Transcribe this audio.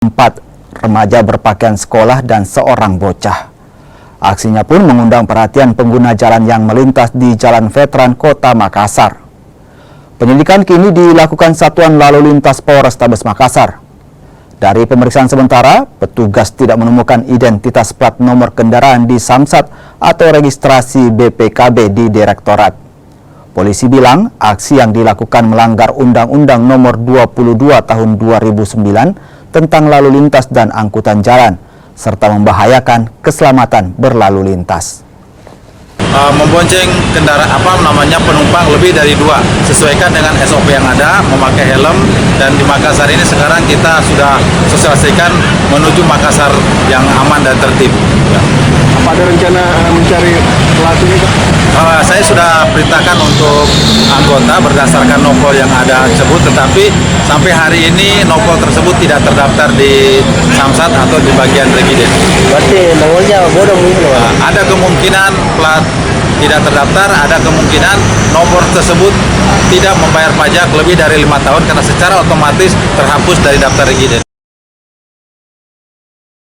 4 remaja berpakaian sekolah dan seorang bocah. Aksinya pun mengundang perhatian pengguna jalan yang melintas di Jalan Veteran Kota Makassar. Penyelidikan kini dilakukan Satuan Lalu Lintas Polrestabes Makassar. Dari pemeriksaan sementara, petugas tidak menemukan identitas plat nomor kendaraan di Samsat atau registrasi BPKB di Direktorat. Polisi bilang aksi yang dilakukan melanggar Undang-Undang Nomor 22 Tahun 2009 tentang lalu lintas dan angkutan jalan, serta membahayakan keselamatan berlalu lintas. Membonceng penumpang lebih dari 2, sesuaikan dengan SOP yang ada, memakai helm, dan di Makassar ini sekarang kita sudah sosialisasikan menuju Makassar yang aman dan tertib. Ya. Apa ada rencana mencari pelakunya, Pak? Saya sudah perintahkan untuk anggota berdasarkan nopol yang ada tersebut, tetapi sampai hari ini nopol tersebut tidak terdaftar di Samsat atau di bagian Regiden. Berarti nomornya bodong ini, Pak? Ada kemungkinan plat tidak terdaftar, ada kemungkinan nomor tersebut tidak membayar pajak lebih dari 5 tahun karena secara otomatis terhapus dari daftar Regiden.